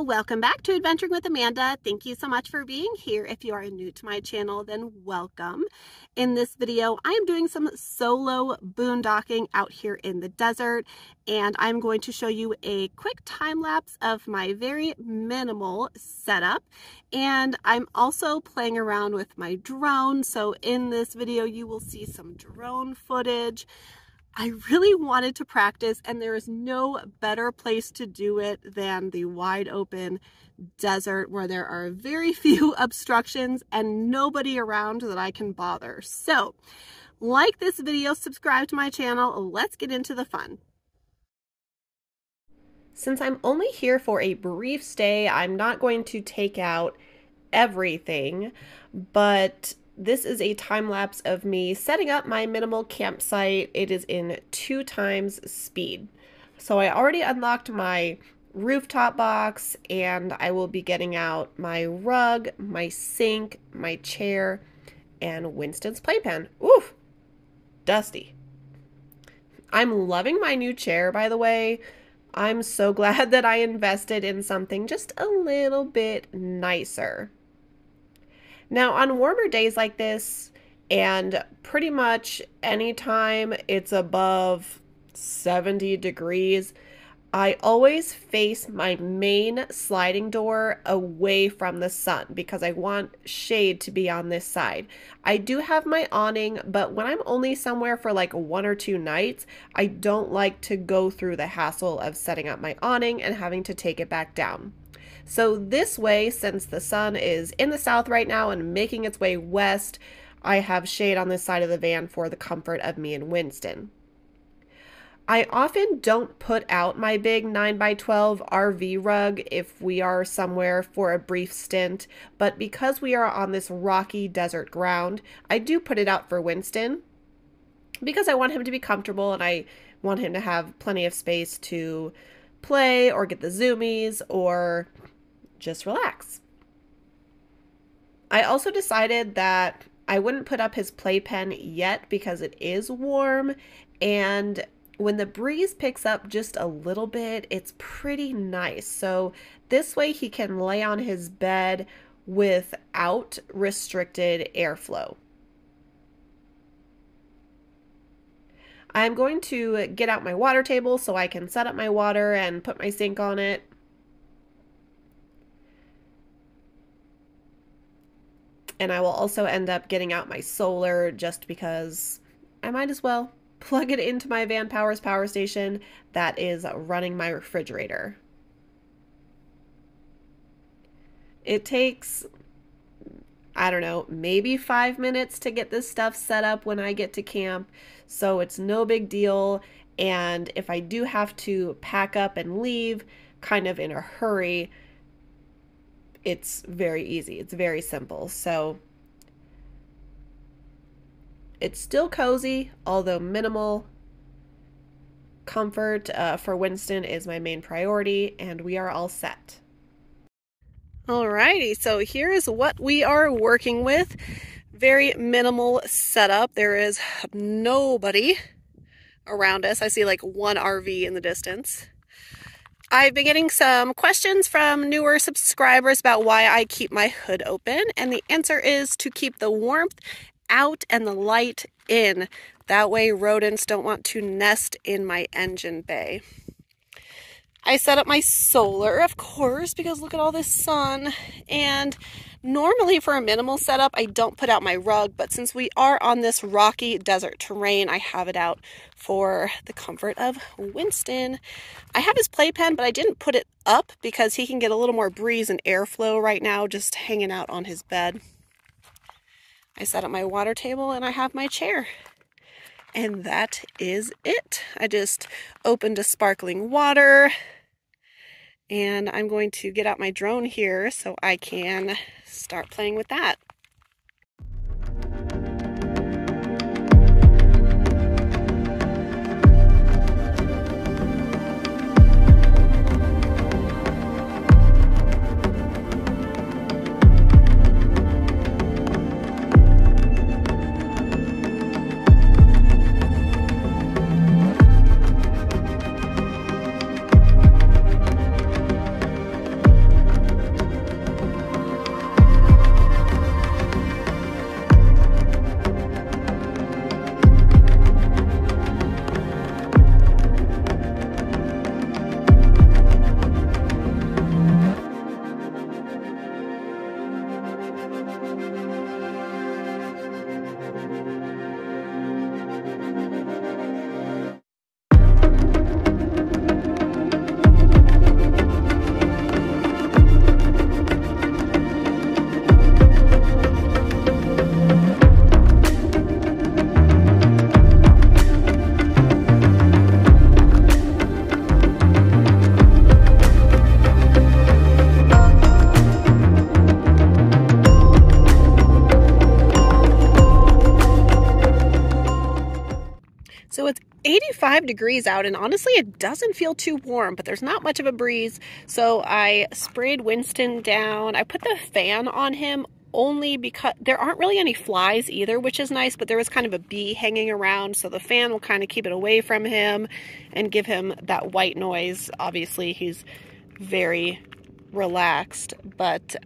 Hello, welcome back to Adventuring with Amanda. Thank you so much for being here. If you are new to my channel, then welcome. In this video, I am doing some solo boondocking out here in the desert, and I'm going to show you a quick time lapse of my very minimal setup. And I'm also playing around with my drone. So in this video, you will see some drone footage. I really wanted to practice, and there is no better place to do it than the wide open desert where there are very few obstructions and nobody around that I can bother. So, like this video, subscribe to my channel. Let's get into the fun. Since I'm only here for a brief stay, I'm not going to take out everything, but this is a time lapse of me setting up my minimal campsite. It is in 2x speed. So I already unlocked my rooftop box, and I will be getting out my rug, my sink, my chair, and Winston's playpen. Oof, dusty. I'm loving my new chair, by the way. I'm so glad that I invested in something just a little bit nicer. Now, on warmer days like this, and pretty much anytime it's above 70 degrees, I always face my main sliding door away from the sun because I want shade to be on this side. I do have my awning, but when I'm only somewhere for like 1 or 2 nights, I don't like to go through the hassle of setting up my awning and having to take it back down. So this way, since the sun is in the south right now and making its way west, I have shade on this side of the van for the comfort of me and Wynston. I often don't put out my big 9x12 RV rug if we are somewhere for a brief stint, but because we are on this rocky desert ground, I do put it out for Wynston because I want him to be comfortable and I want him to have plenty of space to play or get the zoomies or just relax. I also decided that I wouldn't put up his playpen yet because it is warm, and when the breeze picks up just a little bit, it's pretty nice. So this way he can lay on his bed without restricted airflow. I'm going to get out my water table so I can set up my water and put my sink on it. And I will also end up getting out my solar just because I might as well plug it into my Van Power's power station that is running my refrigerator. It takes, I don't know, maybe 5 minutes to get this stuff set up when I get to camp, so it's no big deal. And if I do have to pack up and leave kind of in a hurry, it's very easy. It's very simple. So it's still cozy, although minimal. Comfort for Wynston is my main priority, and we are all set. Alrighty, so here's what we are working with. Very minimal setup. There is nobody around us. I see like one RV in the distance. I've been getting some questions from newer subscribers about why I keep my hood open, and the answer is to keep the warmth out and the light in. That way rodents don't want to nest in my engine bay. I set up my solar, of course, because look at all this sun. And normally for a minimal setup, I don't put out my rug, but since we are on this rocky desert terrain, I have it out for the comfort of Wynston. I have his playpen, but I didn't put it up because he can get a little more breeze and airflow right now just hanging out on his bed. I set up my water table and I have my chair. And that is it. I just opened a sparkling water, and I'm going to get out my drone here so I can start playing with that. 85 degrees out, and honestly it doesn't feel too warm, but there's not much of a breeze. So I sprayed Wynston down. I put the fan on him only because there aren't really any flies either, which is nice, but there is kind of a bee hanging around, so the fan will kind of keep it away from him and give him that white noise. Obviously he's very relaxed, but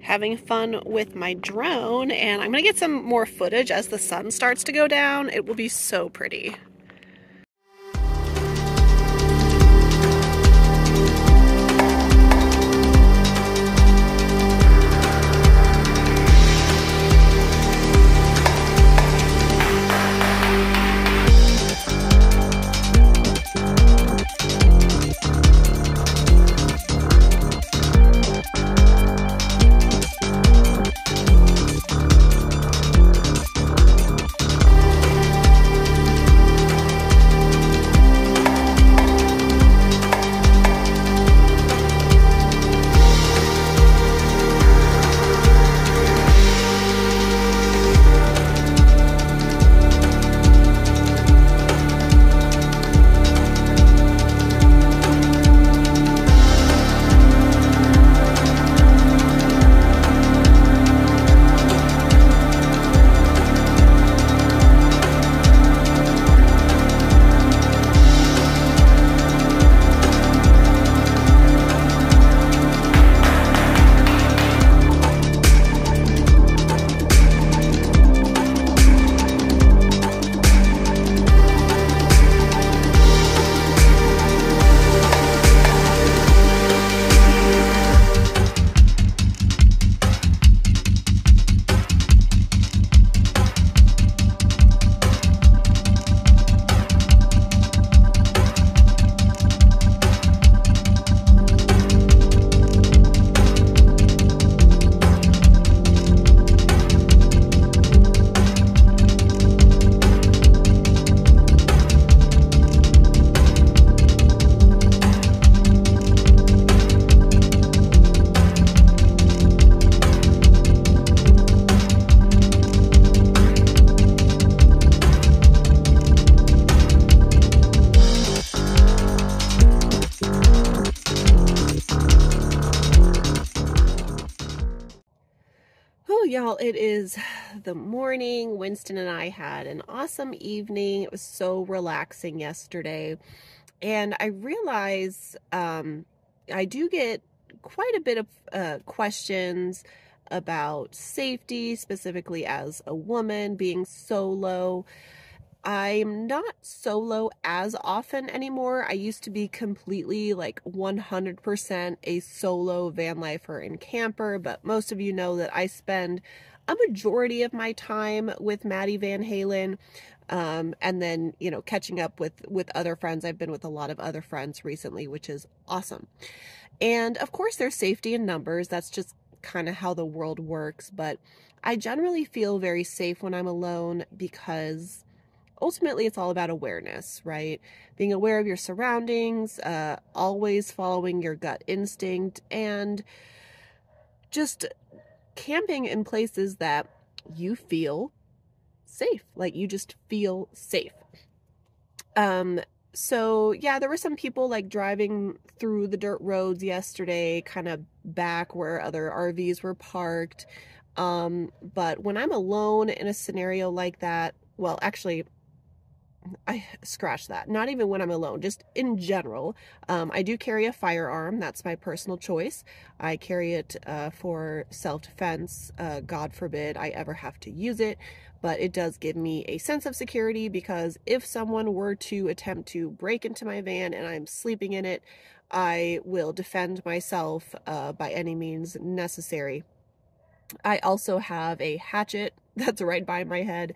having fun with my drone, and I'm gonna get some more footage as the sun starts to go down. It will be so pretty. Y'all, it is the morning. Wynston and I had an awesome evening. It was so relaxing yesterday. And I realize I do get quite a bit of questions about safety, specifically as a woman being solo. I'm not solo as often anymore. I used to be completely like 100% a solo van lifer and camper, but most of you know that I spend a majority of my time with Maddie Van Halen, and then, you know, catching up with other friends. I've been with a lot of other friends recently, which is awesome. And of course there's safety in numbers. That's just kind of how the world works, but I generally feel very safe when I'm alone because ultimately it's all about awareness, right? Being aware of your surroundings, always following your gut instinct, and just camping in places that you feel safe, like you just feel safe. So yeah, there were some people like driving through the dirt roads yesterday, kind of back where other RVs were parked. But when I'm alone in a scenario like that, well, actually, I scratch that. Not even when I'm alone, just in general. I do carry a firearm. That's my personal choice. I carry it for self-defense. God forbid I ever have to use it, but it does give me a sense of security because if someone were to attempt to break into my van and I'm sleeping in it, I will defend myself by any means necessary. I also have a hatchet that's right by my head,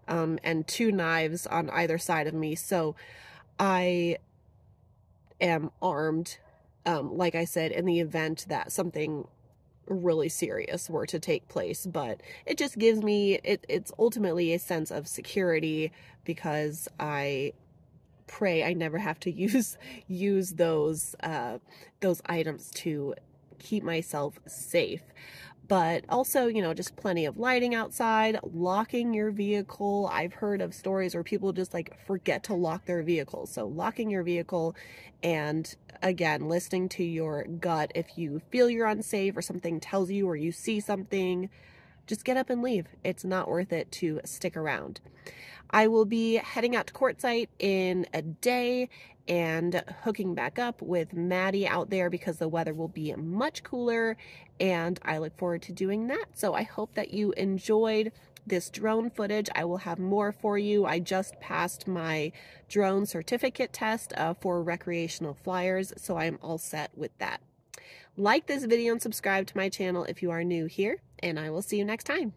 and 2 knives on either side of me. So I am armed, like I said, in the event that something really serious were to take place. But it just gives me, it's ultimately a sense of security because I pray I never have to use those items to keep myself safe. but also, you know, just plenty of lighting outside, locking your vehicle. I've heard of stories where people just like forget to lock their vehicles. So locking your vehicle, and again, listening to your gut. If you feel you're unsafe or something tells you, or you see something, just get up and leave. It's not worth it to stick around. I will be heading out to Quartzsite in a day and hooking back up with Maddie out there because the weather will be much cooler, and I look forward to doing that. So I hope that you enjoyed this drone footage. I will have more for you. I just passed my drone certificate test for recreational flyers, so I'm all set with that. Like this video and subscribe to my channel if you are new here, and I will see you next time.